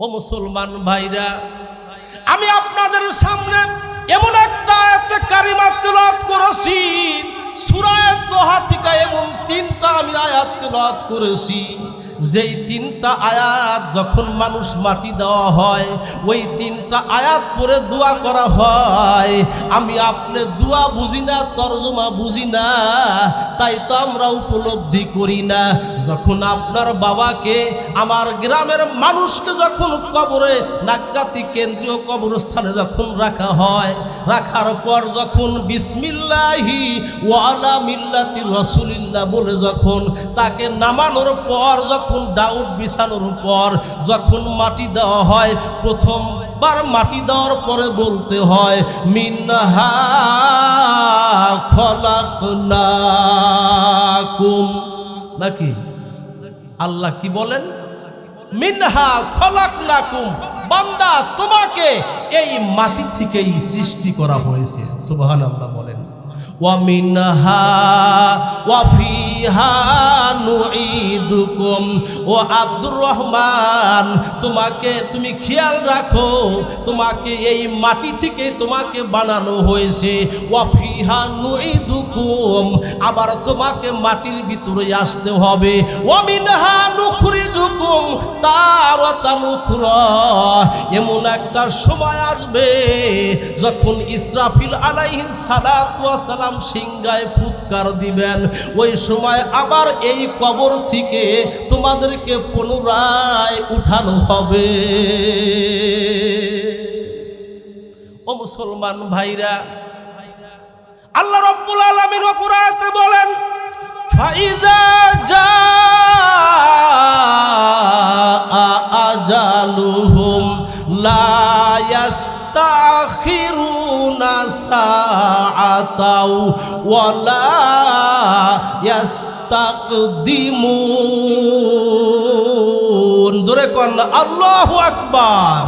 ও মুসলমান ভাইরা, আমি আপনাদের সামনে এমন একটা আয়াতে কারিমা তেলাওয়াত করেছি, সূরা তোহা থেকে এমন 3টা আমি আয়াত তেলাওয়াত করেছি, যেই 3টা আয়াত যখন মানুষ মাটি দেওয়া হয়, ওই 3টা আয়াত পড়ে দোয়া করা হয়। আমি আপনি দোয়া বুঝি না, তরজমা বুঝি না, তাই তো আমরা উপলব্ধি করি না। যখন আপনার বাবাকে, আমার গ্রামের মানুষকে যখন কবরে, নাক্কাতি কেন্দ্রীয় কবরস্থানে যখন রাখা হয়, রাখার পর যখন বিসমিল্লাহি ওয়া আলা মিল্লাতি রাসূলিল্লাহ বলে যখন তাকে নামানোর পর, যখন দাউদ বিছানোর পর যখন মাটি দেওয়া হয়, প্রথমবার মাটি দেওয়ার পরে বলতে হয় মিনহা খলাকনাকুম, নাকি? আল্লাহ কি বলেন? মিনহা খলাকনাকুম, বান্দা তোমাকে এই মাটি থেকেই সৃষ্টি করা হয়েছে। সুবহানাল্লাহ বলেন। ওয়া মিনহা ওয়া ফিহা নুঈদুকুম। ও আব্দুর রহমান, তুমি খেয়াল রাখো, তোমাকে এই মাটি থেকে তোমাকে বানানো হয়েছে। ওয়া ফিহা নুঈদুকুম, আবার তোমাকে মাটির ভিতরে আসতে হবে। ওয়া মিনহা নুখরিজুকুম তারাতান উখরা, এমন একটা সময় আসবে যখন ইসরাফিল আলাইহিস সালাতু ওয়াস সালাম সিংহায় ফুৎকার দিবেন, ওই সময় আবার এই কবর থেকে তোমাদেরকে পুনরায় উঠানো হবে। ও মুসলমান ভাইরা, আল্লাহ রাব্বুল আলামিন অপর আয়াতে বলেন ফাইজা জাআ আজালুহুম লা ইয়াস্তাখিরুনা সাআতাও ওয়া লা ইয়াস্তাকদিমুন। জোরে কোন আল্লাহু আকবার।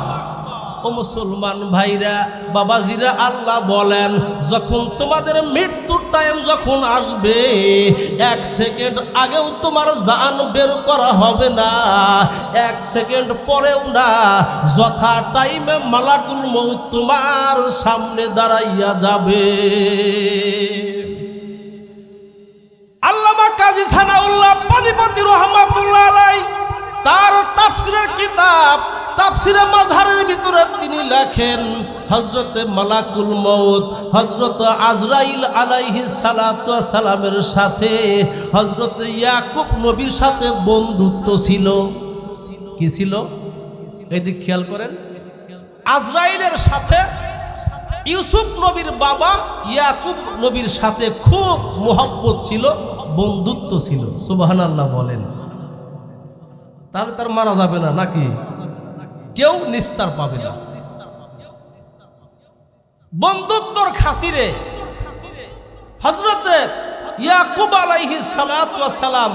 ও মুসলমান ভাইরা, বাবাজিরা, আল্লাহ বলেন যখন তোমাদের মৃত্যুর টাইম যখন আসবে, 1 সেকেন্ড আগেও তোমার জান বের করা হবে না, 1 সেকেন্ড পরেও না, যথা টাইমে মালাকুল মউত তোমার সামনে দাঁড়াইয়া যাবে। আল্লামা কাজী সানাউল্লাহ পানিপতি রাহমাতুল্লাহ আলাইহি তার তাফসীরের কিতাব তাফসীরে মাযহারের ভিতরে তিনি লেখেন, হযরতে মালাকুল মউত হযরত আজরাইল আলাইহিস সালাতু ওয়াস সালামের সাথে হযরত ইয়াকুব নবীর সাথে বন্ধুত্ব ছিল। কি ছিল? এদিক খেয়াল করেন। আজরাইলের সাথে ইউসুফ নবীর বাবা ইয়াকুব নবীর সাথে খুব মোহাব্বত ছিল, বন্ধুত্ব ছিল। সুবহানাল্লাহ বলেন। তাহলে তার মারা যাবে না, নাকি? কেউ নিস্তার পাবে না। বন্ধুত্বর খাতিরে হযরতে ইয়াকুব আলাইহিস সালাতু ওয়াস সালাম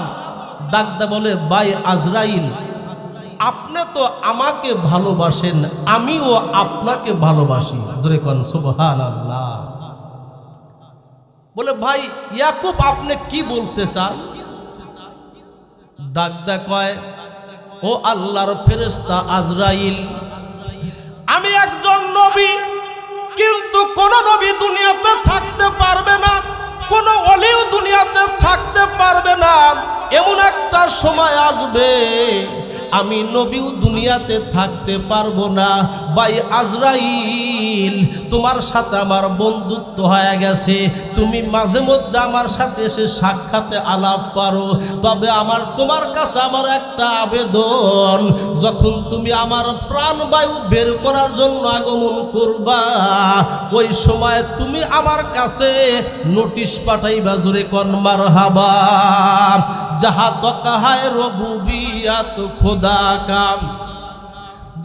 ডাকতে বলে, ভাই আজরাইল, আপনি তো আমাকে ভালোবাসেন, আমিও আপনাকে ভালোবাসি। জোরে কোন সুবহানাল্লাহ। বলে, ভাই ইয়াকুব, আপনি কি বলতে চান? ডাকতে কয়, ও আল্লাহর ফেরেশতা আজরাইল, আমি একজন নবী, কিন্তু কোন নবী দুনিয়াতে থাকতে পারবে না, কোন ওলিও দুনিয়াতে থাকতে পারবে না। এমন একটা সময় আসবে আমি নবীও দুনিয়াতে থাকতে পারবো না। ভাই আজরাইল, তোমার সাথে আমার বন্ধুত্ব হয়ে গেছে, তুমি মাঝে মধ্যে আমার সাথে এসে সাক্ষাতে আলাপ পারো, তবে তোমার কাছে আমার একটা আবেদন, যখন তুমি আমার প্রাণবায়ু বের করার জন্য আগমন করবা, ওই সময় তুমি আমার কাছে নোটিশ পাঠাইবা। জোরে কোন মারহাবা। जहाँ तो कहा है रबूबियत खुदा का,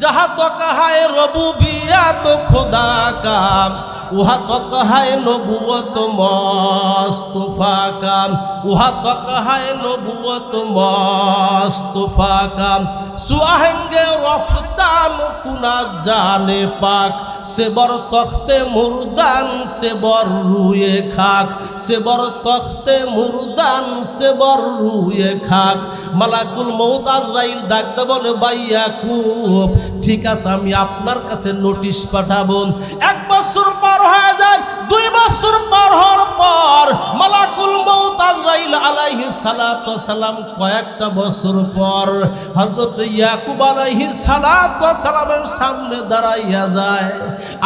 जहाँ तो कहा है रबूबियत खुदा का, वहाँ तो कहा है नबूवत मुस्तफा का, वहाँ तो कहा है नबूवत मुस्तफा का। सुआहेंगे रफ्तार नाम कुनाक जाने पाक से बर तख्ते मुर्दान से बर रुए खाक से बर तख्ते मुर्दान से बर रुए खाक মালাকুল মউত আজরাইল ডাকতে বলে ভাই ইয়াকুব ঠিক আছে আমি আপনার কাছে নোটিশ পাঠাবো। 1 বছর পার হয়ে যায়, 2 বছর পার হওয়ার পর মালাকুল মউত আজরাইল আলাইহিস সালাতু ওয়াস সালাম কয়েকটা বছর পর হযরত ইয়াকুব আলাইহিস সালাতু ওয়াস সালামের সামনে দাঁড়াইয়া যায়।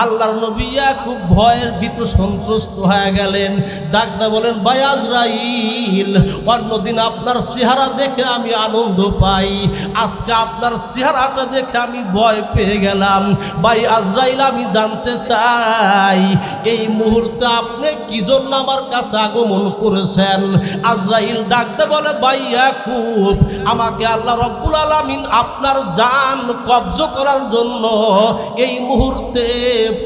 আল্লাহর নবী ইয়াকুব ভয়ের ভীত সন্ত্রস্ত হয়ে গেলেন, ডাকতে বলেন ভাই আজরাইল অন্যদিন আপনার চেহারা দেখে আমি আনন্দ পাই, আজকে আপনার চেহারাটা দেখে আমি ভয় পেয়ে গেলাম। ভাই আজরাইল আমি জানতে চাই এই মুহূর্তে আপনি কি জন্য আমার কাছে আগমন করেছেন? আজরাইল ডাকতে বলে ভাই ইয়াকুব আমাকে আল্লাহ রব্বুল আলামিন আপনার জান কবজ করার জন্য এই মুহূর্তে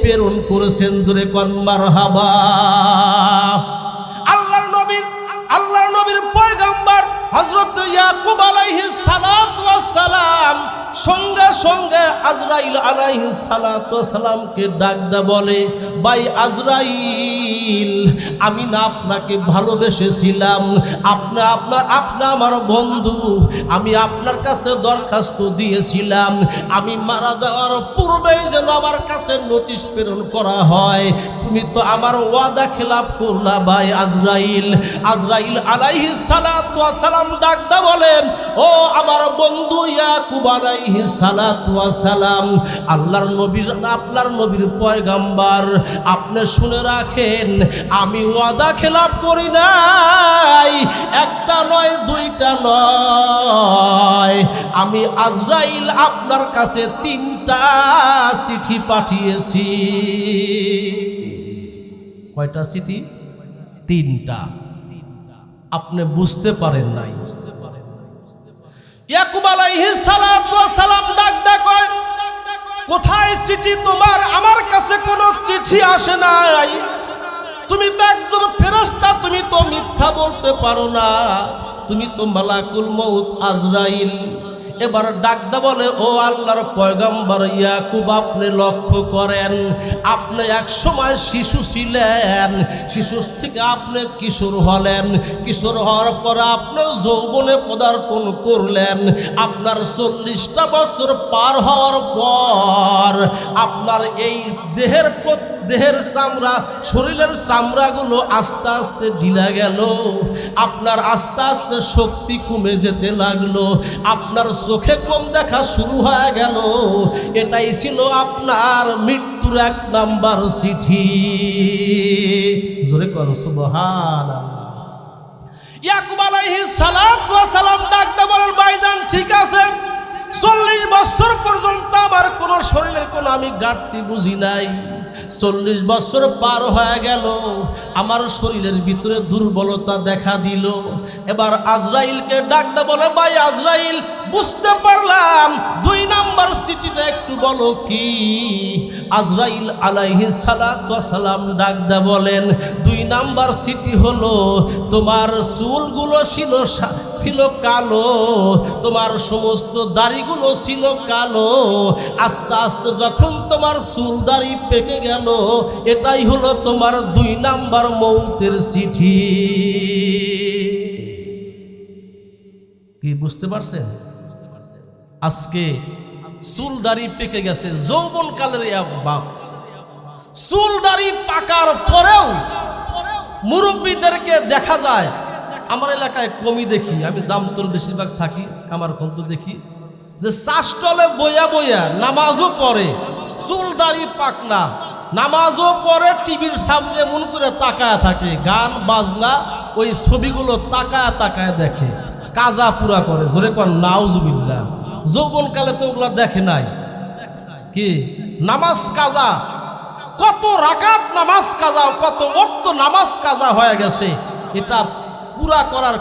প্রেরণ করেছেন। জোরে কোন মারহাবা। আল্লাহর নবীর পয়গম্বর হযরত ইয়াকুব আলাইহিস সালাতু ওয়াস সালাম সঙ্গে সঙ্গে আজরাইল আলাইহিস সালাতু ওয়াস সালামকে ডাকদা বলে ভাই আজরাইল আমি না আপনাকে ভালোবেসেছিলাম, আপনি আমার বন্ধু, আমি আপনার কাছে দরখাস্ত দিয়েছিলাম আমি মারা যাওয়ার পূর্বেই যেন আমার কাছে নোটিশ প্রেরণ করা হয়, তুমি তো আমার ওয়াদা খেলাপ করলা ভাই আজরাইল। আজরাইল আলাইহিস সালাতু ওয়াস সালাম ডাকদা বলেন ও আমার বন্ধু ইয়াকুব আলাইহিস সালাতু ওয়াস সালাম আল্লাহর নবীর আপনার নবীর পয়গম্বর আপনি শুনে রাখেন আমি ওয়াদা খেলাপ করি নাই, একটা নয় দুইটা নয়, আমি আজরাইল আপনার কাছে 3টা চিঠি পাঠিয়েছি। কয়টা চিঠি? 3টা। আপনি বুঝতে পারেন নাই। ইয়াকুব আলাইহিস সালাতু ওয়াস সালাম ডাকদা কয় কোথায় চিঠি তোমার? আমার কাছে কোনো চিঠি আসে নাই, তুমি তো একজন ফেরেশতা, তুমি তো মিথ্যা বলতে পারো না, তুমি তো মালাকুল মউত আজরাইল। এবার ডাকদা বলে ও আল্লাহর পয়গম্বর ইয়াকুব আপনি লক্ষ্য করেন আপনি এক সময় শিশু ছিলেন, শিশু থেকে আপনি কিশোর হলেন, কিশোর হওয়ার পর আপনি যৌবনে পদার্পণ করলেন, আপনার 40টা বছর পার হওয়ার পর আপনার এই দেহের চামড়া শরীরের চামড়াগুলো আস্তে আস্তে ঢিলা গেল, আপনার আস্তে আস্তে শক্তি কমে যেতে লাগলো, আপনার চোখে কম দেখা শুরু হয়ে গেল। এটাই ছিল আপনার মৃত্যুর 1 নাম্বার চিঠি। জোরে কোন সুবহানাল্লাহ। ইয়াকুব আলাইহিস সালাতু ওয়াস সালাম ডাকতে বলেন ভাইজান ঠিক আছে, 40 বছর পর্যন্ত আমার কোনো শরীরের কোনো আমি ঘাটতি বুঝি নাই, 40 বছর পার হয়ে গেল আমার শরীরের ভিতরে দুর্বলতা দেখা দিল। এবার আজরাইলকে ডাকতে বলে ভাই আজরাইল বুঝতে পারলাম 2 নাম্বার চিঠিটা একটু বলো কি? আজরাইল আলাইহিস সালাতু ওয়াস সালাম ডাকদা বলেন 2 নাম্বার চিঠি হলো তোমার চুলগুলো ছিল কালো, তোমার সমস্ত দাড়িগুলো ছিল কালো, আস্তে আস্তে যখন তোমার চুল দাড়ি পেকে গেল এটাই হলো তোমার 2 নাম্বার মৌতের চিঠি। কি বুঝতে পারছেন? আজকে চুল দাড়ি পেকে গেছে, যৌবন কালের বাপ, চুল দাড়ি পাকার পরেও মুরব্বীদেরকে দেখা যায়, আমার এলাকায় কমই দেখি, আমি জামতল বেশিরভাগ থাকি, কামারখন্দ দেখি যে চাষটলে বইয়া বইয়া নামাজও পড়ে, চুল দাড়ি পাক না, নামাজও পড়ে, টিভির সামনে এমন করে তাকায় থাকে, গান বাজনা ওই ছবিগুলো তাকায় তাকায় দেখে, কাজা পুরা করে। জোরে কোন নাউজুবিল্লাহ। যৌবনকালে তো ওগুলা দেখে নাই। কি নামাজ কাজা, কত রাকাত নামাজ কাজা, কত ওয়াক্ত নামাজ কাজা হয়ে গেছে, এটা পুরা করার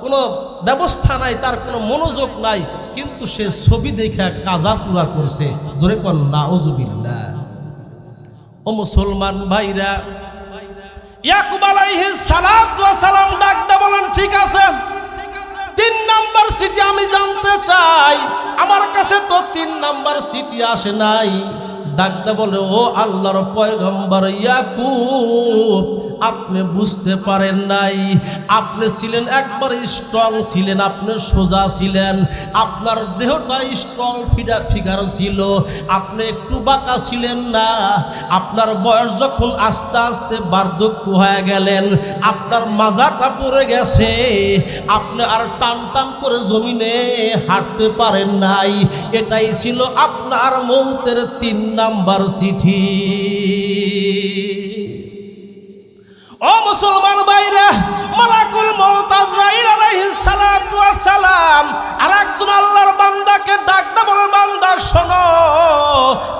কোনো ব্যবস্থা নাই, তার কোনো মনোযোগ নাই, কিন্তু সে ছবি দেখে কাজা পুরা করছে। জোরে কোন নাউজুবিল্লাহ। ও মুসলমান ভাইরা, ইয়াকুব আলাইহিস সালাতু ওয়াস সালাম ডাকতে বলেন ঠিক আছে, 3 নাম্বার নাম্বার সিটি আমি জানতে চাই, আমার কাছে তো 3 নাম্বার সিটি আসে নাই। ডাকতে বলে, ও আল্লাহর পয়গম্বর ইয়াকুব, আপনি বুঝতে পারেন নাই, আপনি ছিলেন একবার স্ট্রং ছিলেন, আপনি সোজা ছিলেন, আপনার দেহটা স্ট্রং ফিগার ছিল, আপনি একটু বাঁকা ছিলেন না। আপনার বয়স যখন আস্তে আস্তে বার্ধক্য হয়ে গেলেন, আপনার মাজাটা পড়ে গেছে, আপনি আর টান টান করে জমিনে হাঁটতে পারেন নাই। এটাই ছিল আপনার মৌতের 3 নাম্বার চিঠি। ও মুসলমান ভাইরা, মালাকুল মউত আজরাইল আলাইহিস সালাতু ওয়াস সালাম আরেকজন আল্লাহর বান্দাকে ডাকতে বলে, বান্দা শোনো,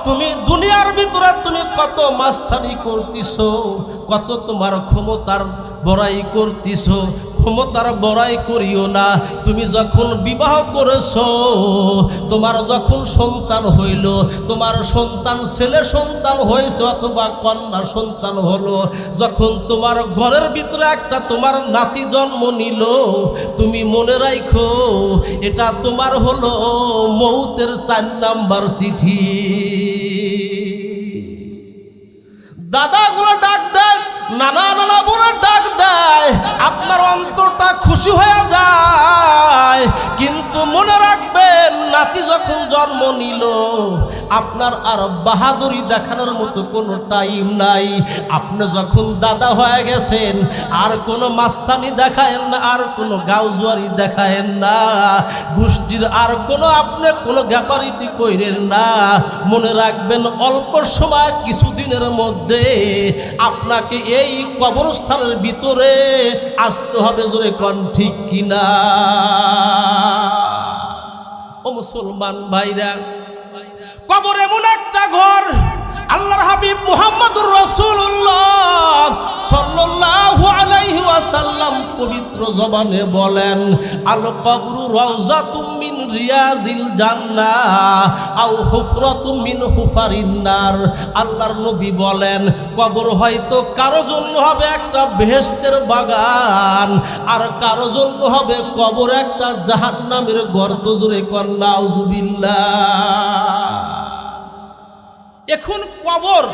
তুমি দুনিয়ার ভিতরে তুমি কত মাস্তানি করতেছো, কত তোমার ক্ষমতার বড়াই করতেছো, ক্ষমতার বড়াই করিও না। তুমি যখন বিবাহ করেছো, তোমার যখন সন্তান হইল, তোমার সন্তান ছেলে সন্তান হয়েছে অথবা কন্যা সন্তান হলো, যখন তোমার ঘরের ভিতরে একটা তোমার নাতি জন্ম নিল, তুমি মনে রাখো এটা তোমার হলো মৌতের 4 নাম্বার চিঠি। দাদাগুলো ডাক দেয়, নানা নানা বলে ডাক দেয়, আপনার অন্তরটা খুশি হয়ে যায়। কিন্তু মনে রাখবেন, নাতি যখন জন্ম নিল, আপনার আর বাহাদুরি দেখানোর মতো কোনো টাইম নাই। আপনি যখন দাদা হয়ে গেছেন, আর কোনো মাস্তানি দেখায়েন না, আর কোনো গাউজুয়ারি দেখায়েন না, গোষ্ঠীর আর কোনো আপনি কোনো ব্যাপারিটি কইরেন না। মনে রাখবেন, অল্প সময় কিছুদিনের মধ্যে আপনাকে এই কবরস্থানের ভিতরে আসতে হবে। জোরে কোন ঠিক কিনা? ও মুসলমান ভাইরা, কবর এমন একটা ঘর, আল্লাহর হাবিব মুহাম্মদুর রাসূলুল্লাহ সাল্লাল্লাহু আলাইহি ওয়াসাল্লাম পবিত্র জবানে বলেন, আল কবরু রাউযাতুম মিন রিয়াদিল জান্নাহ আও হুফরাতুম মিন হুফারিন নার। আল্লাহর নবী বলেন, কবর হয়তো কারো জন্য হবে একটা বেহেশতের বাগান, আর কারো জন্য হবে কবর একটা জাহান্নামের গর্ত। জোরে কোন নাউযুবিল্লাহ। এখন কবর,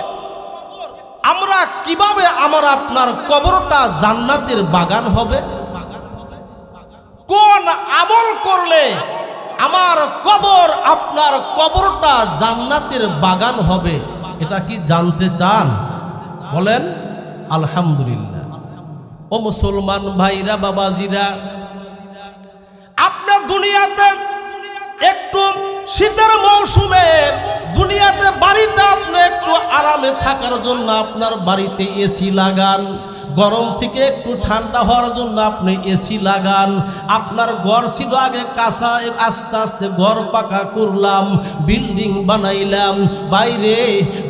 আমরা কিভাবে আমার আপনার কবরটা জান্নাতের বাগান হবে? কোন আমল করলে আমার কবর আপনার কবরটা জান্নাতের বাগান হবে? এটা কি জানতে চান? বলেন আলহামদুলিল্লাহ। ও মুসলমান ভাইরা, বাবাজিরা, আপনার দুনিয়াতে একটু শীতের মৌসুমে দুনিয়াতে বাড়িতে আপনি একটু আরামে থাকার জন্য আপনার বাড়িতে এসি লাগান, গরম থেকে একটু ঠান্ডা হওয়ার জন্য আপনি এসি লাগান। আপনার ঘর ছিল আগে কাঁচা, আস্তে আস্তে ঘর পাকা করলাম, বিল্ডিং বানাইলাম। বাইরে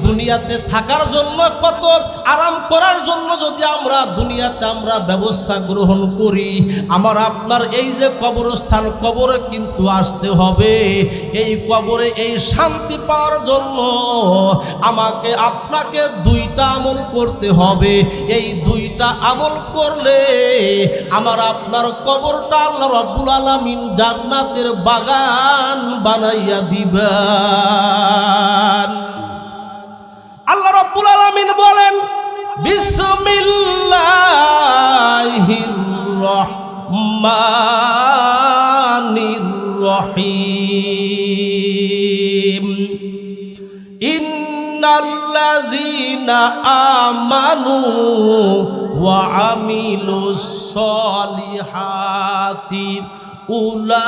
দুনিয়াতে থাকার জন্য, কত আরাম করার জন্য যদি আমরা দুনিয়াতে আমরা ব্যবস্থা গ্রহণ করি, আমার আপনার এই যে কবরস্থান, কবরে কিন্তু আসতে হবে। এই কবরে এই শান্তি পাওয়ার জন্য আমাকে আপনাকে 2টা আমল করতে হবে। এই 2টা আমল করলে আমার আপনার কবরটা আল্লাহ রাব্বুল আলামিন জান্নাতের বাগান বানাইয়া দিবেন। আল্লাহ রাব্বুল আলামিন বলেন, বিসমিল্লাহির রহমানির রহিম, ইন্নাল্লাযীনা আমানু ওয়া আমিলুস সলিহাতি উলাইকা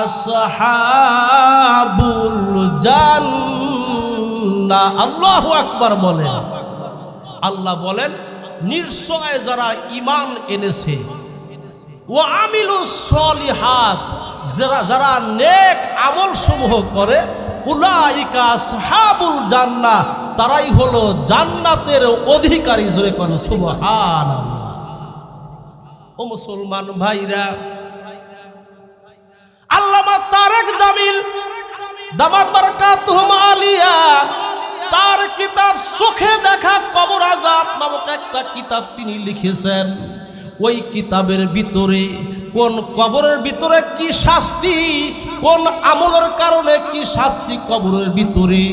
আসহাবুল জান্নাহ। আল্লাহু আকবার বলেন। আল্লাহ বলেন, নিশ্চয় যারা ঈমান এনেছে, ওয়া আমিলুস সলিহাত, যারা নেক আমল সমূহ করে, উলাইকা আসহাবুল জান্নাহ, তারাই হলো জান্নাতের অধিকারী। জোরে কোন সুবহানাল্লাহ। ও মুসলমান ভাইরা, আল্লামা তারেক জামিল দামাত বারাকাতুহু আলিয়া তার কিতাব চোখে দেখা কবর আযাব নামক একটা কিতাব তিনি লিখেছেন। ওই কিতাবের ভিতরে কোন কবরের ভিতরে কি শাস্তি, কোন আমলের কারণে কি শাস্তি কবরের ভিতরে,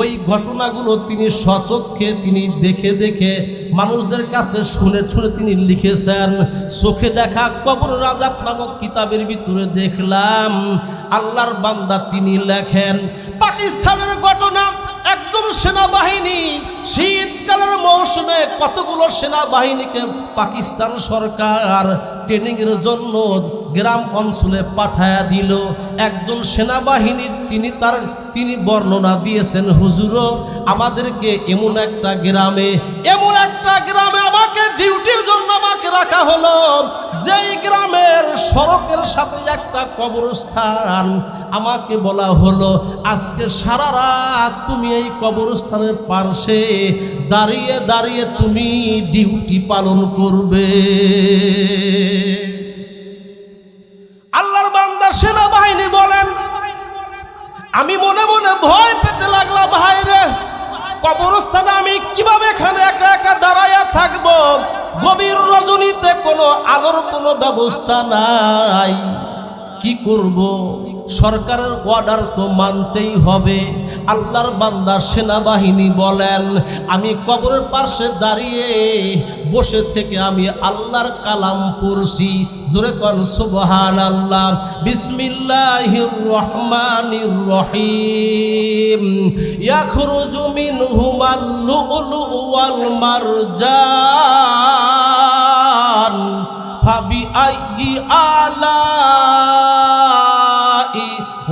ওই ঘটনাগুলো তিনি স্বচক্ষে তিনি দেখে দেখে মানুষদের কাছে শুনে শুনে তিনি লিখেছেন। চোখে দেখা কবরের আযাব নামক কিতাবের ভিতরে দেখলাম আল্লাহর বান্দা তিনি লেখেন পাকিস্তানের ঘটনা। একজন সেনাবাহিনী শীতকালের মৌসুমে কতগুলো সেনাবাহিনীকে পাকিস্তান সরকার ট্রেনিংয়ের জন্য গ্রাম অঞ্চলে পাঠায়া দিল। একজন সেনাবাহিনীর তিনি বর্ণনা দিয়েছেন, হুজুরও আমাদেরকে এমন একটা গ্রামে আমাকে ডিউটির জন্য আমাকে রাখা হলো, যেই গ্রামের সড়কের সাথে একটা কবরস্থান। আমাকে বলা হলো আজকে সারা রাত তুমি এই কবরস্থানের পাশে দাঁড়িয়ে দাঁড়িয়ে তুমি ডিউটি পালন করবে। আল্লাহর বান্দা সেনাবাহিনী বলেন, আমি মনে মনে ভয় পেতে লাগলাম, ভাই রে কবরস্থানে আমি কিভাবে এখানে একা একা দাঁড়াইয়া থাকবো? গভীর রজনীতে কোনো আলোর কোনো ব্যবস্থা নাই, কি করব? সরকারের অর্ডার তো মানতেই হবে। আল্লাহর বান্দা সেনাবাহিনী বলেন, আমি কবরের পাশে দাঁড়িয়ে বসে থেকে আমি আল্লাহর কালাম পড়ছি। জোরে কোন সুবহানাল্লাহ। বিসমিল্লাহির রহমানির রহিম। ইয়াখরুজু মিনহুমাল লুলু ওয়াল মারজান ফাবি আইয়ি আলাই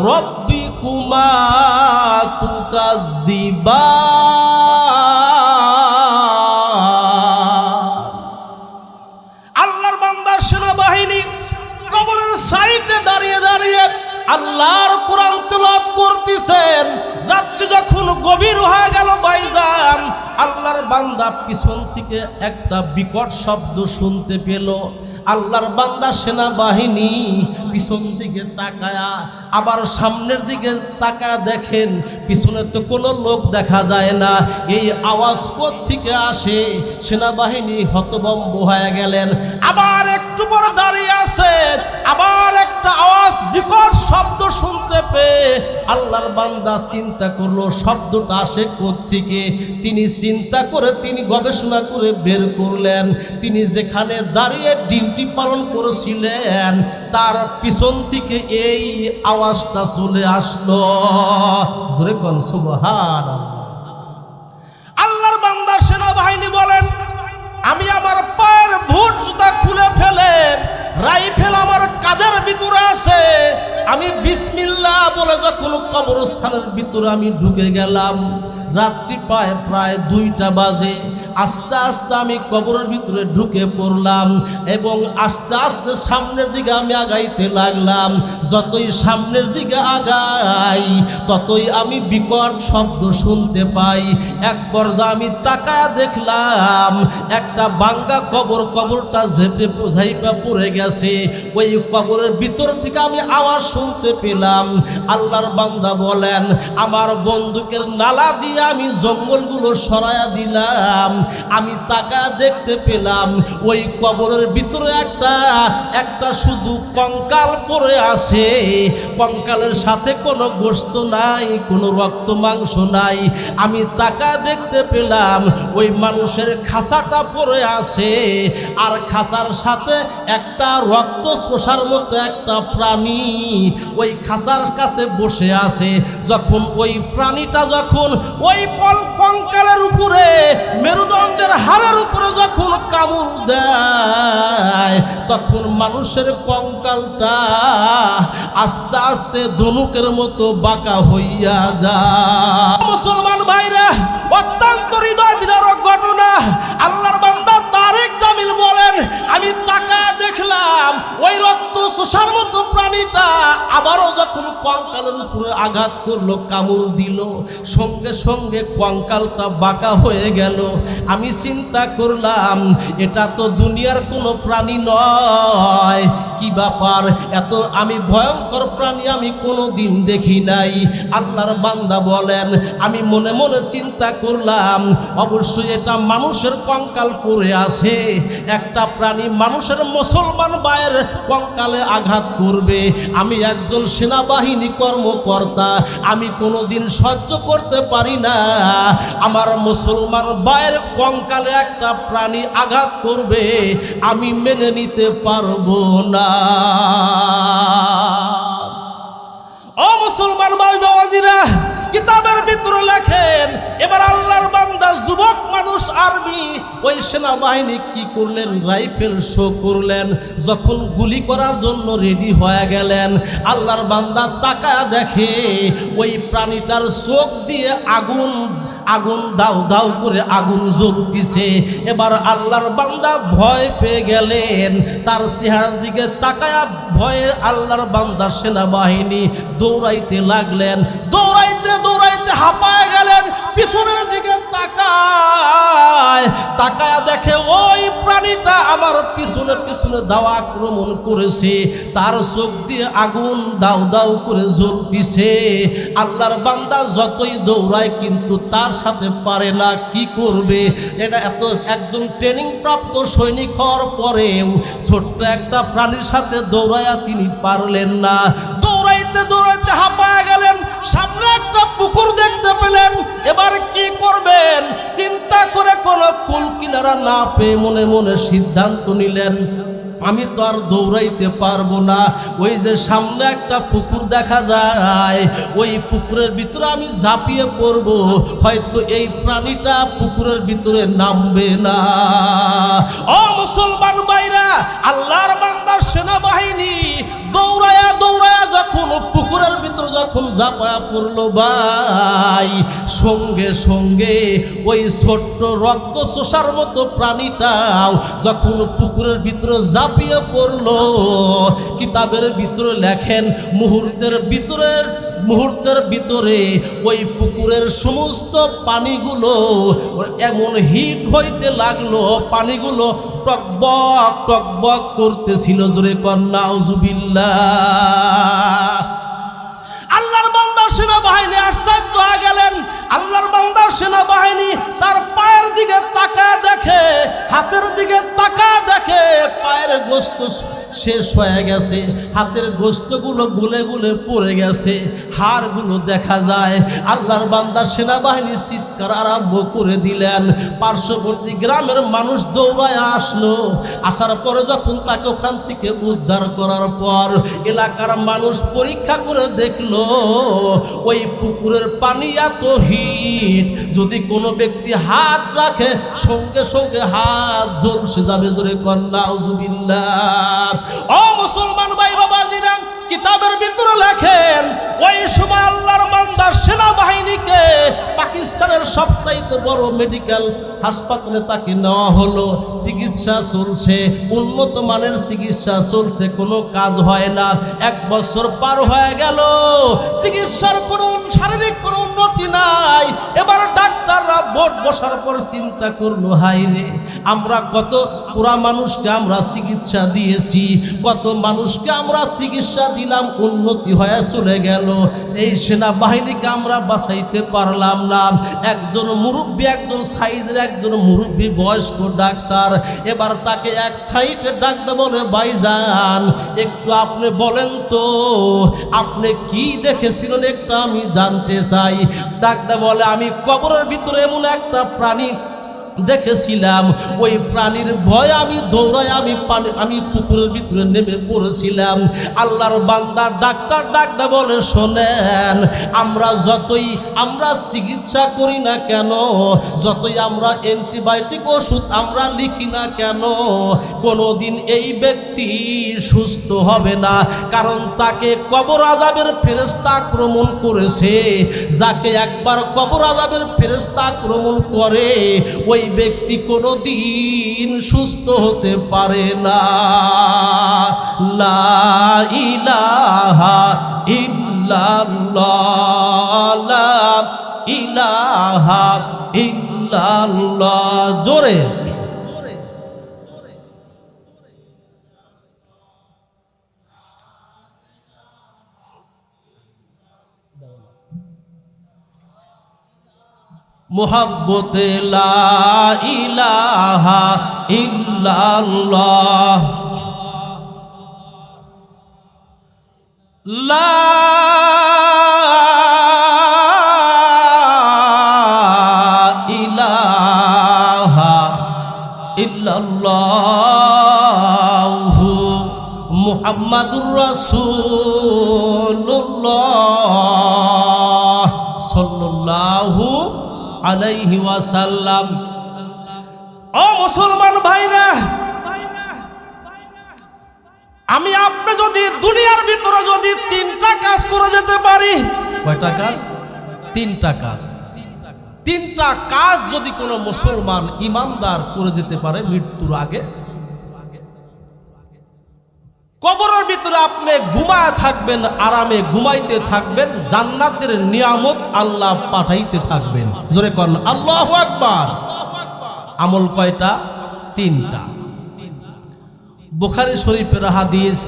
রব্বিকুমা তুকাযযিবান। আল্লাহর বান্দা সেনাবাহিনী কবরের সাইডে দাঁড়িয়ে দাঁড়িয়ে আল্লাহর কোরআন তেলাওয়াত করতেছেন। রাত্রি যখন গভীর হয়ে গেল ভাইজান, আল্লাহর বান্দা পিছন থেকে একটা বিকট শব্দ শুনতে পেল। আল্লাহর বান্দা সেনাবাহিনী পিছন দিকে তাকায়া আবার সামনের দিকে তাকায়া দেখেন পিছনে তো কোনো লোক দেখা যায় না। এই আওয়াজ কোত্থেকে আসে? সেনাবাহিনী হতভম্ব হয়ে গেলেন। আবার একটু পরে দাঁড়িয়ে আছে, আবার একটা আওয়াজ বিকট শব্দ শুনতে পেয়ে আল্লাহর বান্দা চিন্তা করলো শব্দটা আসে কোত্থেকে। তিনি চিন্তা করে তিনি গবেষণা করে বের করলেন, তিনি যেখানে দাঁড়িয়ে ডিউটি পালন করেছিলেন তার পিছন থেকে এই আওয়াজটা চলে আসলো। জোরে কোন সুবহানাল্লাহ। আল্লাহর বান্দা সেনাবাহিনী বলেন, আমি আমার পায়ের বুট জুতা খুলে ফেলে রাইফেল আমার কাঁধের ভিতরে আছে, আমি বিসমিল্লাহ বলে যখন কবরস্থানের ভিতরে আমি ঢুকে গেলাম। রাত্রি প্রায় 2টা বাজে। আস্তে আস্তে আমি কবরের ভিতরে ঢুকে পড়লাম এবং আস্তে আস্তে সামনের দিকে আমি আগাইতে লাগলাম। যতই সামনের দিকে আগাই ততই আমি বিকট শব্দ শুনতে পাই। এক পর্যায়ে আমি তাকায়া দেখলাম একটা ভাঙ্গা কবরটা ঝাইপা পড়ে গেছে। ওই কবরের ভিতর থেকে আমি আওয়াজ শুনতে পেলাম। আল্লাহর বান্দা বলেন, আমার বন্দুকের নালা দিয়ে আমি জঙ্গলগুলো সরাইয়া দিলাম। আমি তাকা দেখতে পেলাম ওই কবরের ভিতরে একটা শুধু কঙ্কাল পড়ে আছে। কঙ্কালের সাথে কোনো গোশত নাই, কোনো রক্ত মাংস নাই। আমি তাকা দেখতে পেলাম ওই মানুষের খাঁচাটা পড়ে আছে, আর খাঁচার সাথে একটা রক্ত শোষার মতো একটা প্রাণী ওই খাঁচার কাছে বসে আছে। যখন ওই প্রাণীটা যখন ওই কঙ্কালের উপরে মেরুদণ্ডের হাড়ের উপরে যখন কামড় দেয় তখন মানুষের কঙ্কালটা আস্তে আস্তে ধনুকের মতো বাঁকা হইয়া যায়। মুসলমান ভাইরা, অত্যন্ত হৃদয় বিদারক ঘটনা। আল্লাহর বান্দা তারেক জামিল বলেন, আমি তাকায় দেখলাম ওই রক্ত শোষার মতো প্রাণীটা আবারও যখন কঙ্কালের উপরে আঘাত করলো, কামড় দিল, সঙ্গে সঙ্গে কঙ্কালটা বাঁকা হয়ে গেল। আমি চিন্তা করলাম এটা তো দুনিয়ার কোনো প্রাণী নয়, কি ব্যাপার, এত আমি ভয়ঙ্কর প্রাণী আমি কোনোদিন দেখি নাই। আল্লাহর বান্দা বলেন, আমি মনে মনে চিন্তা করলাম অবশ্যই এটা মানুষের কঙ্কাল পড়ে আছে, একটা প্রাণী মানুষের মুসলমান ভাইয়ের কঙ্কালে আঘাত করবে, আমি একজন সেনাবাহিনী কর্মকর্তা, আমি কোনোদিন সহ্য করতে পারি না আমার মুসলমান ভাইয়ের কঙ্কালে একটা প্রাণী আঘাত করবে, আমি মেনে নিতে পারবো না। ও মুসলমান ভাই বাবাজিরা, কিতাবের ভিতরে লেখেন, এবার আল্লাহর বান্দা যুবক মানুষ আর্মি ওই সেনাবাহিনী কি করলেন, রাইফেল শো করলেন, যখন গুলি করার জন্য রেডি হয়ে গেলেন, আল্লাহর বান্দা তাকায়া দেখে ওই প্রাণীটার চোখ দিয়ে আগুন আগুন দাউ দাউ করে আগুন জ্বলতিছে। এবার আল্লাহর বান্দা ভয় পেয়ে গেলেন, তার চেহারার দিকে তাকায়া ভয়ে আল্লাহর বান্দা সেনাবাহিনী দৌড়াইতে লাগলেন, দৌড়াইতে দৌড়াইতে হাঁপায় গেলেন, পিছনের দিকে তাকায়া দেখে ওই প্রাণীটা আমার পিছনে পিছনে দাওয়া আক্রমণ করেছে, তার চোখ দিয়ে আগুন দাউ দাউ করে জ্বলতিছে। আল্লাহর বান্দা যতই দৌড়ায় কিন্তু তার সাথে পারে না, কি করবে? এটা এত একজন ট্রেনিং প্রাপ্ত সৈনিক হওয়ার পরেও ছোট্ট একটা প্রাণীর সাথে দৌড়ায়া তিনি পারলেন না। দৌড়াইতে দৌড়াইতে হাঁপায় গেলেন, সামনে একটা পুকুর দেখতে পেলেন, এবার কি করবেন চিন্তা করে কোনো কুল কিনারা না পেয়ে মনে মনে সিদ্ধান্ত নিলেন, আমি তো আর দৌড়াইতে পারবো না, ওই যে সামনে একটা পুকুর দেখা যায়, ওই পুকুরের ভিতরে আমি ঝাঁপিয়ে পড়বো, হয়তো এই প্রাণীটা পুকুরের ভিতরে নামবে না। ও মুসলমান ভাইরা, আল্লাহর বান্দার সেনাবাহিনী দৌড়ায়া দৌড়ায়া যখন পুকুরের ভিতরে যখন ঝাঁপায়া পড়লো ভাই, সঙ্গে সঙ্গে ওই ছোট্ট রক্ত চোষার মতো প্রাণীটাও যখন পুকুরের ভিতরে ঝাঁপিয়ে পড়লো, কিতাবের ভিতরে লেখেন মুহূর্তের ভিতরে ওই পুকুরের সমস্ত পানিগুলো এমন হিট হইতে লাগলো, পানিগুলো টকবক টকবক করতেছিল, জোরে কন্যা নাউজুবিল্লাহ। আল্লাহর বান্দার সেনাবাহিনী আশ্চর্য হয়ে গেলেন, আল্লাহর বান্দার সেনাবাহিনী তার পায়ের দিকে তাকায় দেখে, হাতের দিকে তাকায় দেখে পায়ের গোশত শেষ হয়ে গেছে, হাতের গোশতগুলো গুলে গুলে পড়ে গেছে, হাড়গুলো দেখা যায়। আল্লাহর বান্দা সেনাবাহিনী চিৎকার আরম্ভ করে দিলেন, পার্শ্ববর্তী গ্রামের মানুষ দৌড়ায় আসলো, আসার পরে যখন তাকে ওখান থেকে উদ্ধার করার পর এলাকার মানুষ পরীক্ষা করে দেখলো ওই পুকুরের পানি এত হিট, যদি কোনো ব্যক্তি হাত রাখে সঙ্গে সঙ্গে হাত জ্বলসে যাবে, জোরে কন্যা নাউজুবিল্লাহ। ও মুসলমান ভাই বাবাজিরা, কিতাবের ভিতরে লেখেন ওই সময় আল্লাহর বান্দার সেনাবাহিনীকে পাকিস্তানের সবচাইতে বড় মেডিকেল হাসপাতালে তাকে নেওয়া হলো, চিকিৎসা চলছে, উন্নত মানের চিকিৎসা চলছে, কোনো কাজ হয় না। 1 বছর পার হয়ে গেল, চিকিৎসার কোনো শারীরিক কোনো উন্নতি নাই। এবার ডাক্তাররা ভোট বসার পর চিন্তা করলো, হাই রে, আমরা কত পুরা মানুষকে আমরা চিকিৎসা দিয়েছি, কত মানুষকে আমরা চিকিৎসা দিলাম, উন্নতি হয়ে চলে গেল, এই সেনাবাহিনীকে আমরা বাঁচাইতে পারলাম না। একজন মুরব্বী, একজন সাইজের একজন মুরব্বী বয়স্ক ডাক্তার, এবার তাকে এক সাইডে ডাকতে বলে, ভাইজান একটু আপনি বলেন তো আপনি কি দেখেছিলেন, একটু আমি জানতে চাই। ডাকতে বলে, আমি কবরের ভিতরে এমন একটা প্রাণী দেখেছিলাম, ওই প্রাণীর ভয় আমি দৌড়ায় আমি পুকুরের ভিতরে নেমে পড়েছিলাম। আল্লাহর বান্দা ডাক্তার ডাকতে বলে, শোনেন, যতই আমরা চিকিৎসা করি না কেন, যতই আমরা অ্যান্টিবায়োটিক ওষুধ আমরা লিখি না কেন, কোনোদিন এই ব্যক্তি সুস্থ হবে না, কারণ তাকে কবর আযাবের ফেরেশতা আক্রমণ করেছে। যাকে একবার কবর আযাবের ফেরেশতা আক্রমণ করে ওই ব্যক্তি কোনোদিন সুস্থ হতে পারে না। লা ইলাহা ইল্লাল্লাহ, লা ইলাহা ইল্লাল্লাহ, জোরে। মুহাব্বতে লা ইলাহা ইল্লাল্লাহ লা ইলাহা ইল্লাল্লাহু মুহাম্মাদুর রাসূলুল্লাহ সাল্লাল্লাহু আলাইহি ওয়াসাল্লাম। ও মুসলমান ভাইরা, আমি আপনি যদি দুনিয়ার ভিতরে যদি তিনটা কাজ করে যেতে পারি, কয়টা কাজ? তিনটা কাজ। তিনটা কাজ যদি কোনো মুসলমান ইমানদার করে যেতে পারে মৃত্যুর আগে, কবরের ভিতরে আপনি ঘুমায় থাকবেন, আরামে ঘুমাইতে থাকবেন, জান্নাতের নিয়ামত আল্লাহ পাঠাইতে থাকবেন। জোরে কোন আল্লাহু আকবার। আমল কয়টা? তিনটা। বুখারী শরীফের হাদিস,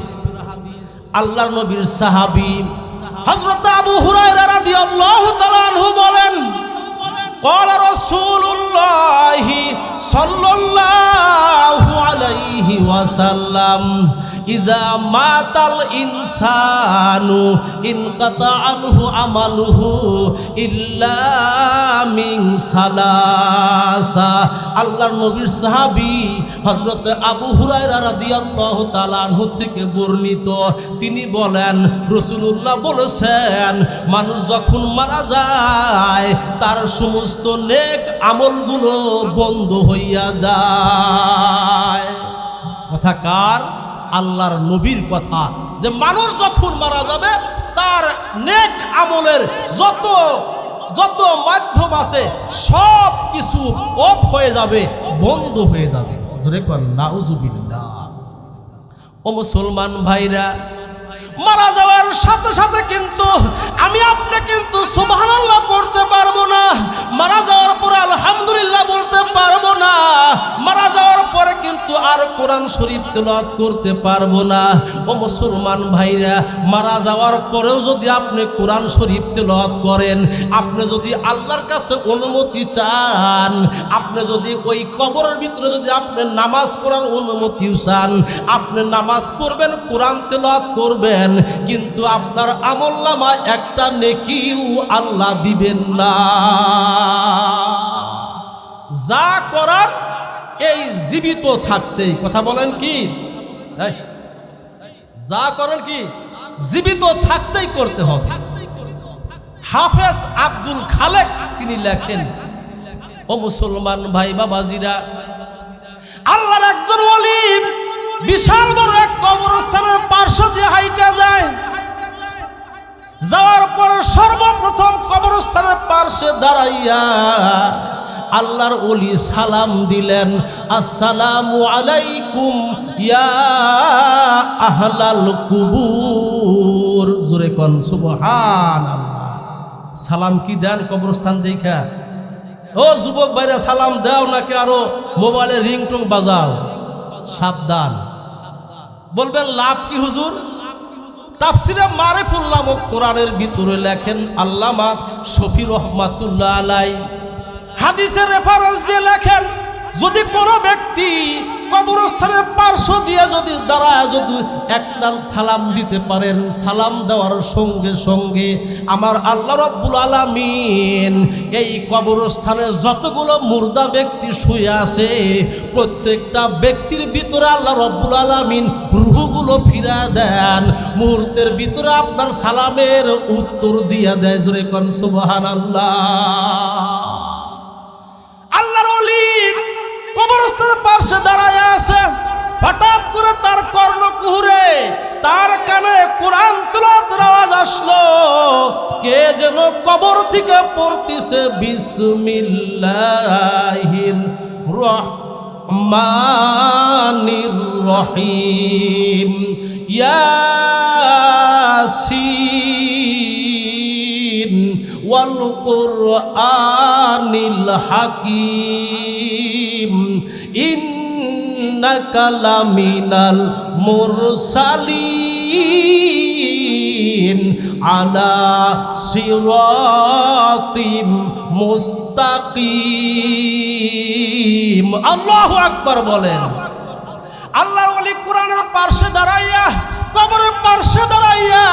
আল্লাহর নবীর সাহাবী হযরত আবু হুরায়রা রাদিয়াল্লাহু তাআলা আনহু বলেন, ক্বালা রাসূলুল্লাহি সাল্লাল্লাহু আলাইহি ওয়াসাল্লাম, ইযা মাতাল ইনসানু ইনকাতা আনহু আমালুহু ইল্লা মিন সালাসা। আল্লাহর নবীর সাহাবী হযরত আবু হুরায়রা রাদিয়াল্লাহু তাআলা আনহু থেকে বর্ণিত, তিনি বলেন রাসূলুল্লাহ বলেছেন, মানুষ যখন মারা যায় তার সমস্ত নেক আমলগুলো বন্ধ হইয়া যায়। কথা কার? আল্লাহর নবীর কথা, যে মানুষ যখন মারা যাবে তার নেক আমলের যত যত মাধ্যম আছে সব কিছু অফ হয়ে যাবে, বন্ধ হয়ে যাবে। জোরে কোন নাউজুবিল্লাহ। ও মুসলমান ভাইরা, মারা যাওয়ার সাথে সাথে কিন্তু আমি আপনি কিন্তু সুবহানাল্লাহ পড়তে পারবো না, মারা যাওয়ার পরে আলহামদুলিল্লাহ বলতে পারবো না, মারা যাওয়ার পরে কিন্তু আর কোরআন শরীফ তেলাওয়াত করতে পারবো না। ও মুসলমান ভাইরা, মারা যাওয়ার পরেও যদি আপনি কোরআন শরীফ তেলাওয়াত করেন, আপনি যদি আল্লাহর কাছে অনুমতি চান, আপনি যদি ওই কবরের ভিতরে যদি আপনি নামাজ পড়ার অনুমতিও চান, আপনি নামাজ পড়বেন, কোরআন তেলাওয়াত করবেন, কিন্তু আপনার আমলনামায় একটা নেকিও আল্লাহ দিবেন না। যা করার এই জীবিত থাকতেই, কথা বলেন কি, যা করেন কি জীবিত থাকতেই করতে হবে। হাফেজ আব্দুল খালেক তিনি লেখেন, ও মুসলমান ভাই বাবাজিরা, আল্লাহর একজন ওলি বিশাল বড় এক কবরস্থানের পার্শ্ব দিয়ে হাইটা যায়, যাওয়ার পর সর্বপ্রথম কবরস্থানের পার্শ্বে দাঁড়াইয়া আল্লাহর ওলি সালাম দিলেন, আসসালামু আলাইকুম ইয়া আহলাল কুবুর। জোরে কোন সুবহানাল্লাহ। সালাম কি দেন কবরস্থান দেখা? ও যুবক ভাইরা, সালাম দাও নাকি আরো মোবাইলে রিংটং বাজাও? সাবধান। বলবেন লাভ কি হুজুর? তাফসিরে মারিফুল নামক কোরআনের ভিতরে লেখেন আল্লামা শফি রহমাতুল্লাহ আলাই, হাদিসের রেফারেন্স দিয়ে লেখেন, যদি কোনো ব্যক্তি কবরস্থানের পার্শ্ব দিয়ে যদি দাঁড়ায় যদি একটা সালাম দিতে পারেন, সালাম দেওয়ার সঙ্গে সঙ্গে আমার আল্লাহ রাব্বুল আলামিন এই কবরস্থানে যতগুলো মুর্দা ব্যক্তি শুয়ে আছে প্রত্যেকটা ব্যক্তির ভিতরে আল্লাহ রাব্বুল আলামিন রূহগুলো ফিরা দেন, মুহূর্তের ভিতরে আপনার সালামের উত্তর দিয়া দেয়। জোরে কোন সুবহানাল্লাহ। আল্লাহর ওলি কবরস্থানের পাশে দাঁড়ায় আছে, হঠাৎ করে তার কর্ণকুহরে তার কানে কোরআন তেলাওয়াতের আওয়াজ আসলো, কে যেন কবর থেকে পড়তিছে বিসমিল্লাহির রহমানির রহিম ইয়াসিন ওয়াল কুরআনিল হাকিম ইন্নাকা লামিনাল মুরসালিন আলা সিরাতিম মুস্তাকিম। আল্লাহু আকবার বলেন। আল্লাহর ওলি কোরআনের পার্শ্বে দাঁড়াইয়া, কবরের পার্শ্বে দাঁড়াইয়া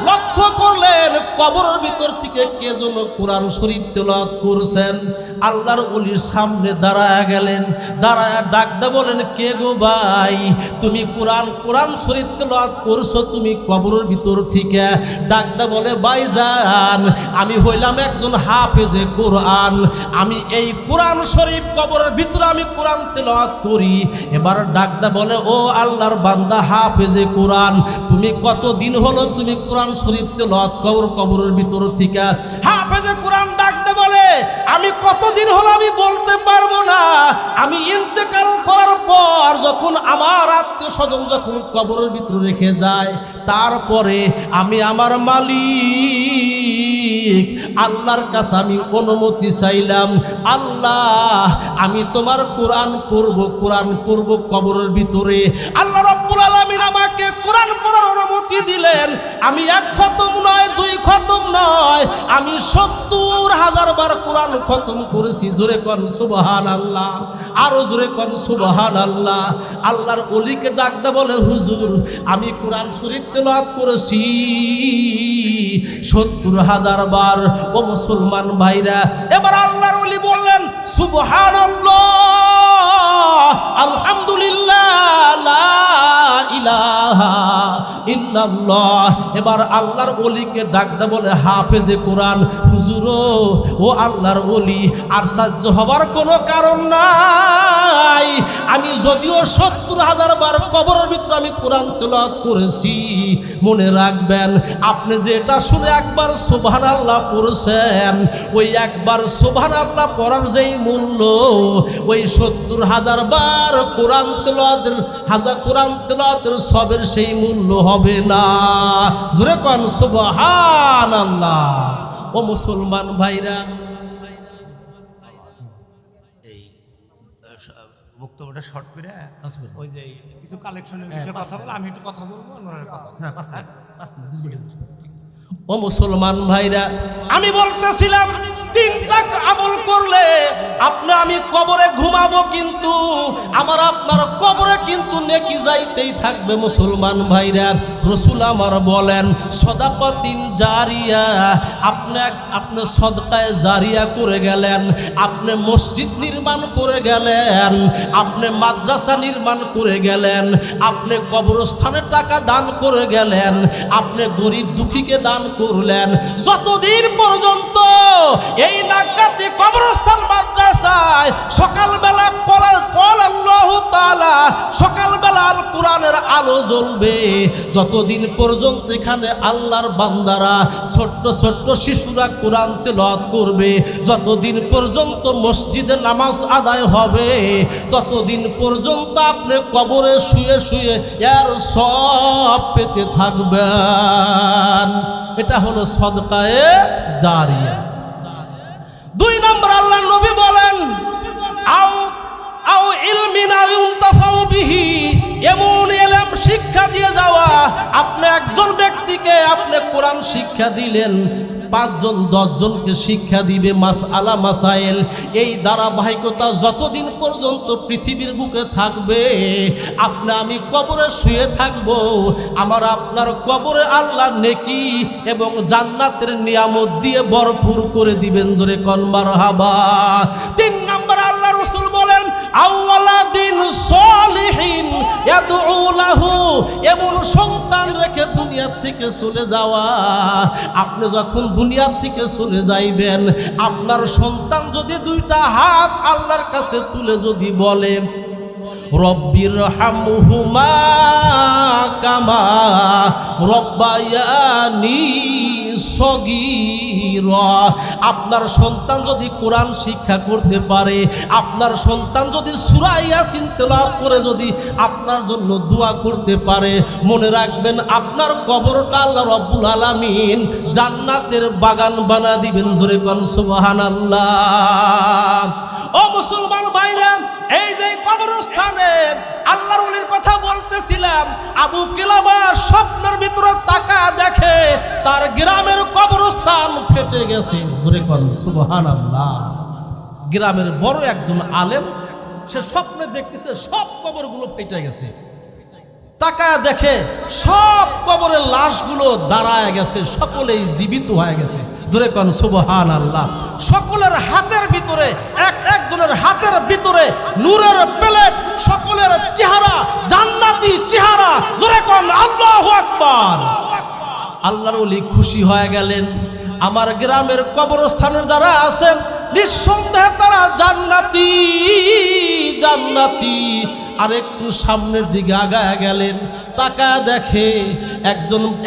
লক্ষ্য করলেন কবরের ভিতর থেকে কে যেন কোরআন শরীফ তেলাওয়াত করছেন। আল্লাহর ওলির সামনে দাঁড়ায়া গেলেন, দাঁড়ায়া ডাকতে বলেন, কে গো ভাই, তুমি কোরআন শরীফ তেলাওয়াত করছো তুমি কবরের ভিতর থেকে? ডাকতে বলে, ভাইজান আমি হইলাম একজন হাফেজে কোরআন, আমি এই কোরআন শরীফ কবরের ভিতরে আমি কোরআন তেলাওয়াত করি। এবার ডাকতে বলে, ও আল্লাহর বান্দা হাফেজে কোরআন, তুমি কতদিন হলো তুমি কোরআন শরীফ তেলাওয়াত কবরের ভিতর থেকে? হাফেজে কোরআন ডাকতে বলে, আমি কতদিন হলো আমি বলতে পারবো না, আমি ইন্তেকাল করার পর যখন আমার আত্মীয় স্বজন যখন কবরের ভিতরে রেখে যায়, তারপরে আমি আমার মালিক আল্লাহর কাছে আমি অনুমতি চাইলাম, আল্লাহ আমি তোমার কোরআন পড়ব কবরের ভিতরে। আল্লাহ রাব্বুল আলামিন আমাকে কোরআন পড়ার অনুমতি দিলেন। আমি এক খতম নয়, দুই খতম নয়, আমি ৭০,০০০ বার কোরআন খতম করেছি। জোরে কোন সুবহানাল্লাহ, আরো জোরে কোন সুবহানাল্লাহ। আল্লাহর ওলিকে ডাকতে বলে, হুজুর আমি কোরআন শরীফ তেলাওয়াত করেছি ৭০,০০০ বার। ও মুসলমান ভাইরা, এবার আল্লাহর ওলি বললেন, সুবহানাল্লাহ, আলহামদুলিল্লাহ, লা ইলাহা ইল্লাল্লাহ। এবার আল্লাহর ওলিকে ডাকতে বলে, হাফেজে কোরআন, হুজুর ও আল্লাহর ওলি, আশ্চর্য হবার কোনো কারণ নাই, আমি যদিও ৭০,০০০ বার কবরের ভিতরে আমি কোরআন তেলাওয়াত করেছি, মনে রাখবেন আপনি যেটা শুনে একবার সুবহানাল্লাহ পড়ছেন, ওই একবার সুবহানাল্লাহ পড়ার যেই মূল্য, ওই ৭০,০০০ বার কোরআন তেলাওয়াতের সবের সেই মূল্য হবে না। জোরে কোন সুবহানাল্লাহ। ও মুসলমান ভাইরা, এই বক্তব্যটা শর্ট করে ওই যে কিছু কালেকশনের বিষয়ে কথা বলে আমি একটু কথা বলবো, ওনার কথা। ও মুসলমান ভাইরা, আমি বলতেছিলাম 3টা আমল করলে আমি কবরে ঘুমাবো, কিন্তু আমার আপনার কবরে কিন্তু নেকি যাইতেই থাকবে। মুসলমান ভাইরা, রাসূল আমার বলেন, সাদাকাতিন জারিয়া, আপনি সদকায়ে জারিয়া করে গেলেন, আপনি মসজিদ নির্মাণ করে গেলেন, আপনি মাদ্রাসা নির্মাণ করে গেলেন, আপনি কবরস্থানে টাকা দান করে গেলেন, আপনি গরিব দুঃখীকে দান করলেন, যতদিন পর্যন্ত এই নাকাতি কবরস্থান মাদ্রাসায় সকালবেলা আল্লাহু তাআলা সকালবেলা আল কোরআনের আলো জ্বলবে, যতদিন পর্যন্ত এখানে আল্লাহর বান্দারা ছোট্ট ছোট্ট শিশুরা কোরআন তেলাওয়াত করবে, যতদিন পর্যন্ত মসজিদে নামাজ আদায় হবে, ততদিন পর্যন্ত আপনি কবরে শুয়ে শুয়ে এর সব পেতে থাকবেন। এটা হলো সদকায়ে জারিয়া। 2 নম্বর আল্লাহর নবী বলেন, আও ইলমিন ইউনতাফাউ বিহি, এমন ইলম শিক্ষা দিয়ে যাওয়া, আপনি একজন ব্যক্তিকে আপনি কোরআন শিক্ষা দিলেন, 5 জন 10 জনকে শিক্ষা দিবে মাসআলা মাসাইল। এই ধারাবাহিকতা যতদিন পর্যন্ত পৃথিবীর বুকে থাকবে, আমি কবরে শুয়ে থাকব, আমার আপনার কবরে আল্লাহ নেকি এবং জান্নাতের নিয়ামত দিয়ে ভরপুর করে দিবেন। জোরে কোন মারহাবা। 3 নম্বর আল্লাহ রাসূল বলেন, আওয়ালাদিন সলিহিন ইয়াদউ লাহু, এমন সন্তান রেখে দুনিয়া থেকে চলে যাওয়া। আপনি যখন দুনিয়া থেকে চলে যাইবেন, আপনার সন্তান যদি 2টা হাত আল্লাহর কাছে তুলে যদি বলে, রব্বির হামহুমা কামা রব্বায়ানি সগীরা, যিকরা। আপনার সন্তান যদি কোরআন শিক্ষা করতে পারে, আপনার সন্তান যদি সূরা ইয়াসিন তেলাওয়াত করে যদি আপনার জন্য দোয়া করতে পারে, মনে রাখবেন আপনার কবরটা আল্লাহ রাব্বুল আলামিন জান্নাতের বাগান বানা দিবেন। জোরে কোন সুবহানাল্লাহ। ও মুসলমান ভাইরা, এই যে কবরস্থানে আল্লাহর ওলির কথা বলতেছিলাম, আবু কিলাবা স্বপ্নের ভিতরে তাকায় দেখে তার গ্রামের কবরস্থান ফেটে গেছে। জোরে কোন সুবহানাল্লাহ। গ্রামের বড় একজন আলেম, সে স্বপ্নে দেখতেছে সব কবরগুলো ফেটে গেছে। তাকায় দেখে সব কবরের লাশগুলো দাঁড়ায় গেছে, সকলেই জীবিত হয়ে গেছে। জোরে কোন সুবহানাল্লাহ। সকলের হাতের ভিতরে একজনের হাতের ভিতরে নূরের প্লেট, সকলের চেহারা জান্নাতি চেহারা। জোরে কোন আল্লাহু আকবার। আল্লাহর ওলি খুশি হয়ে গেলেন, আমার গ্রামের কবরস্থানের যারা আছেন নিঃসন্দেহে তারা জান্নাতি জান্নাতি। আর একটু সামনের দিকে আগায় গেলেন, তাকায় দেখে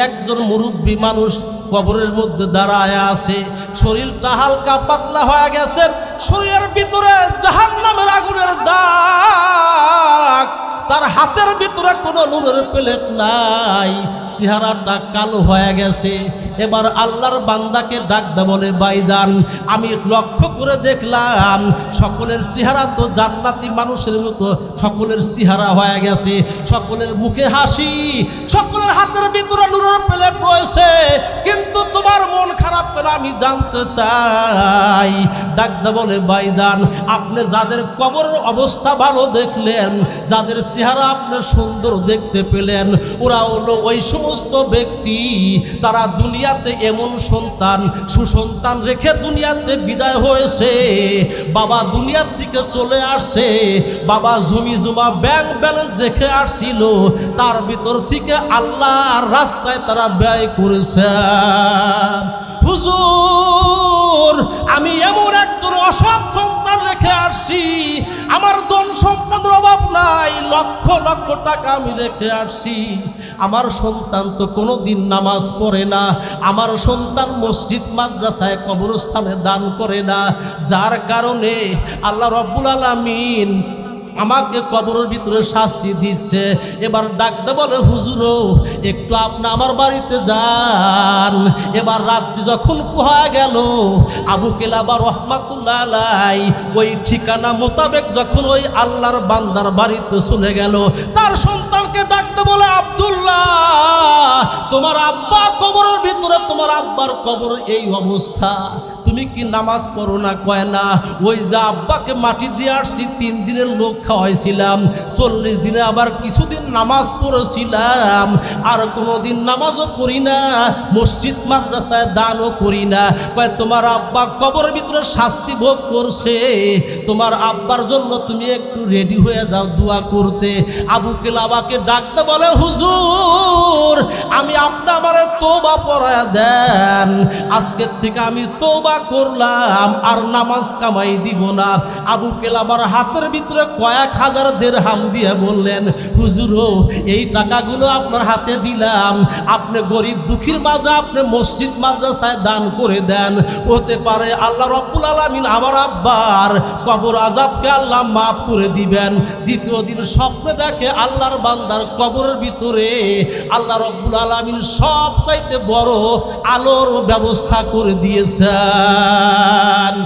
একজন মুরব্বী মানুষ কবরের মধ্যে দাঁড়ায় আছে, শরীরটা হালকা পাতলা হয়ে গেছে, শরীরের ভিতরে জাহান্নামের আগুনের দাগ, তার হাতের ভিতরে কোনো নূরের প্লেট নাই, চেহারাটা কালো হয়ে গেছে। এবার আল্লাহর বান্দাকে ডাকতে বলে, ভাইজান আমি লক্ষ্য করে দেখলাম সকলের চেহারা তো জান্নাতি মানুষের মতো, সকলের চেহারা হয়ে গেছে, সকলের মুখে হাসি, সকলের হাতের ভিতরে নূরের প্লেট রয়েছে, কিন্তু তোমার মন খারাপ করে আমি জানতে চাই। ডাকতে বলে, ভাইজান আপনি যাদের কবরের অবস্থা ভালো দেখলেন, যাদের চেহারা আপনি সুন্দর দেখতে পেলেন, ওরা হলো ওই সমস্ত ব্যক্তি তারা দুনিয়াতে এমন সন্তান সুসন্তান রেখে দুনিয়াতে বিদায় হয়েছে। বাবা দুনিয়ার থেকে চলে আসছে, বাবা জমি জমা ব্যাংক ব্যালেন্স রেখে আসছিল, তার ভিতর থেকে আল্লাহর রাস্তায় তারা ব্যয় করেছে। হুজুর আমি এমন একজন অসৎ সন্তান রেখে আসছি, আমার ধন সম্পদের অভাব নাই, লক্ষ লক্ষ টাকা আমি রেখে আসছি, আমার সন্তান তো কোনোদিন নামাজ পড়ে না, আমার সন্তান মসজিদ মাদ্রাসায় কবরস্থানে দান করে না, যার কারণে আল্লাহ রাব্বুল আলামিন আমাকে কবরের ভিতরে শাস্তি দিচ্ছে। এবার ডাকতে বলে, হুজুরও একটু আপনি আমার বাড়িতে যান। এবার রাত্রি যখন পোহা গেল, আবু কিলাবা রহমাতুল্লাহ আলাই ওই ঠিকানা মোতাবেক যখন ওই আল্লাহর বান্দার বাড়িতে চলে গেল, তার সন্তানকে ডাকতে বলে, আব্দুল্লাহ তোমার আব্বা কবরের ভিতরে, তোমার আব্বার কবর এই অবস্থা, তুমি কি নামাজ পড়ো না? কয় না, ওই যে আব্বাকে মাটি দিয়ে আসছি 3 দিনের লোক খাওয়াইছিলাম, 40 দিনে আবার কিছুদিন নামাজ পড়েছিলাম, আর কোনোদিন নামাজও পড়ি না, মসজিদ মাদ্রাসায় দানও করি না। কয় তোমার আব্বা কবরের ভিতরে শাস্তি ভোগ করছে, তোমার আব্বার জন্য তুমি একটু রেডি হয়ে যাও দোয়া করতে। আবু কিলাবাকে ডাকতে বলে, হুজুর আমি আপনি আমারে তওবা পড়ায়া দেন, আজকের থেকে আমি তওবা করলাম, আর নামাজ কামাই দিব না। আবু কিলাবার হাতের ভিতরে কয়েক হাজার দিরহাম দিয়ে বললেন, হুজুরও এই টাকাগুলো আপনার হাতে দিলাম, আপনি গরিব দুঃখীর মাঝে আপনি মসজিদ মাদ্রাসায় দান করে দেন, হতে পারে আল্লাহ রাব্বুল আলামিন আমার আব্বার কবর আযাবকে আল্লাহ মাফ করে দিবেন। দ্বিতীয় দিন স্বপ্নে দেখে আল্লাহর বান্দার কবরের ভিতরে আল্লাহ রাব্বুল আলামিন সবচাইতে বড় আলোর ব্যবস্থা করে দিয়েছেন।